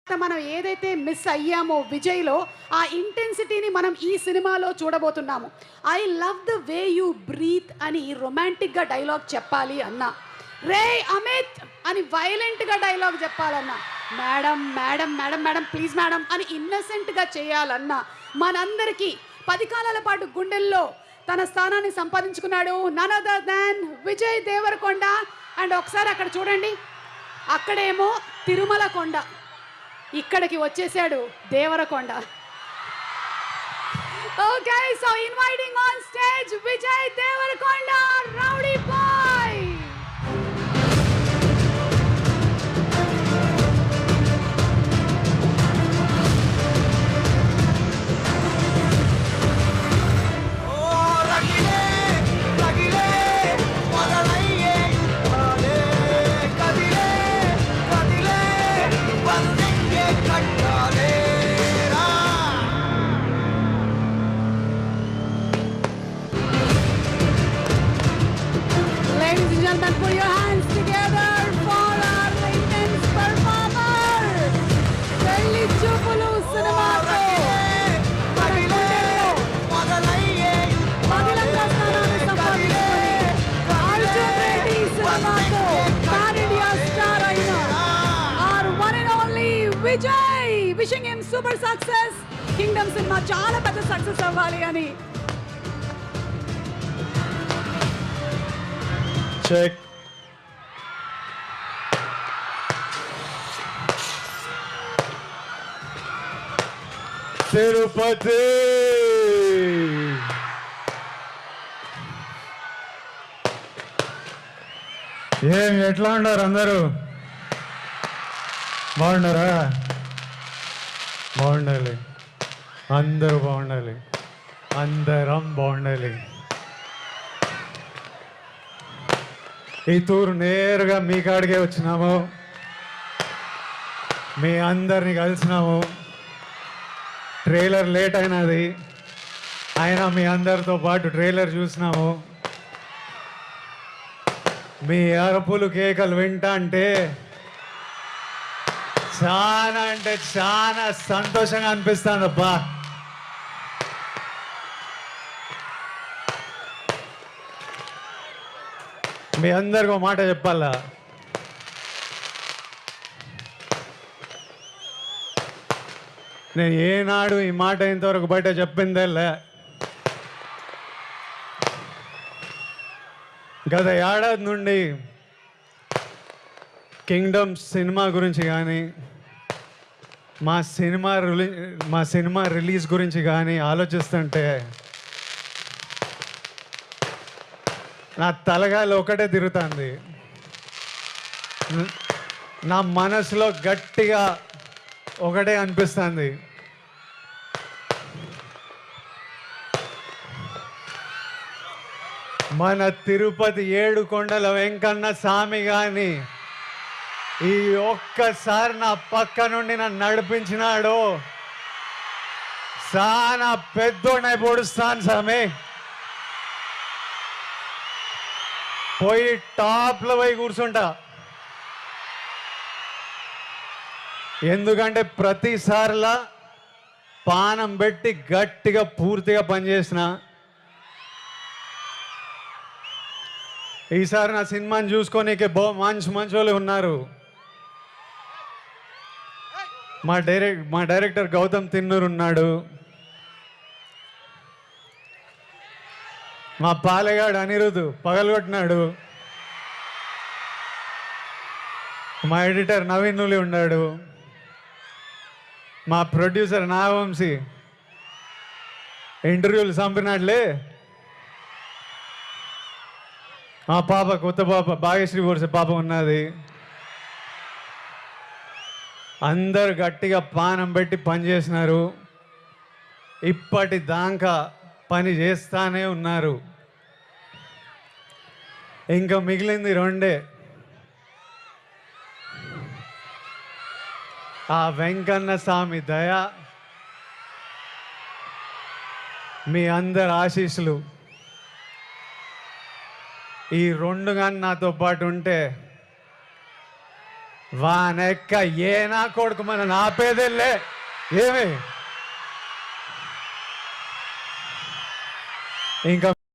మనం ఏదైతే మిస్ అయ్యామో విజయ్‌లో ఆ ఇంటెన్సిటీని మనం ఈ సినిమాలో చూడబోతున్నాము. I love the way you breath అని రొమాంటిక్‌గా డైలాగ్ చెప్పాలి అన్నా, రేయ్ అమిత్ అని వైలెంట్‌గా డైలాగ్ చెప్పాలన్నా, madam madam madam madam please madam అని ఇన్నోసెంట్‌గా చేయాలన్నా, మనందరికీ 10 కాలాల పాటు గుండెల్లో తన స్థానాన్ని సంపాదించుకున్నాడు none other than Vijay Devarakonda. And ఒకసారి అక్కడ చూడండి, అక్కడేమో తిరుమల కొండ, ఇక్కడికి వచ్చేసాడు Devarakonda. Okay, so inviting on stage Vijay Devarakonda, rowdy boy. Put your hands together for our intense performer. Delhi Chupulu cinema ko Madilanga స్థానాన్ని సంపాదించుకొని Arjun Reddy cinema ko pan India star అయిన our one and only Vijay. Wishing him super success. Kingdom cinema చాలా పెద్ద success అవ్వాలి అని. Check. Tirupati ఎట్లా ఉన్నారు అందరూ? బాగున్నారా? బాగుండాలి, అందరూ బాగుండాలి, అందరం బాగుండాలి. ఈ తూరు నేరుగా మీ కాడికే వచ్చినాము, మీ అందరిని కలిసినాము. ట్రైలర్ లేట్ అయినది, అయినా మీ అందరితో పాటు ట్రైలర్ చూసినాము. మీ అరుపులు కేకలు వింటా అంటే చాలా సంతోషంగా అనిపిస్తుంది అబ్బా. మీ అందరికీ ఒక మాట చెప్పాలా, నేను ఏనాడు ఈ మాట ఇంతవరకు బయట చెప్పిందేలే. గత ఏడాది నుండి కింగ్డమ్ సినిమా గురించి కానీ మా సినిమా రిలీజ్ గురించి కానీ ఆలోచిస్తుంటే నా తలగాలి ఒకటే తిరుగుతుంది. నా మనసులో గట్టిగా ఒకటే అనిపిస్తుంది, మన తిరుపతి ఏడుకొండల వెంకన్న స్వామి కానీ ఈ ఒక్కసారి నా పక్క నుండి నన్ను నడిపించినాడు, చాలా పెద్దోడై పొడుస్తాను స్వామి. పోయి టాప్లో పోయి కూర్చుంటా, ఎందుకంటే ప్రతిసారిలా పానం పెట్టి గట్టిగా పూర్తిగా పనిచేసిన. ఈసారి నా సినిమాని చూసుకోనీకే మంచి వాళ్ళు ఉన్నారు. మా డైరెక్టర్ గౌతమ్ తిన్నూరు ఉన్నాడు, మా పాలెగాడు అనిరుద్ పగలగొట్టినాడు, మా ఎడిటర్ నవీన్ నులి ఉన్నాడు, మా ప్రొడ్యూసర్ నాగవంశీ ఇంటర్వ్యూలు చంపినాడులే, మా పాప కొత్త పాప భాగ్యశ్రీ వర్ష పాప ఉన్నది. అందరు గట్టిగా పానం పెట్టి పనిచేసినారు, ఇప్పటిదాకా పని చేస్తానే ఉన్నారు. ఇంకా మిగిలింది రెండే, ఆ వెంకన్న స్వామి దయ, మీ అందరి ఆశీస్సులు. ఈ రెండు కానీ నాతో పాటు ఉంటే వానెక్క ఏ నా కొడుకు మన నాపేదెల్లే ఏమి ఇంకా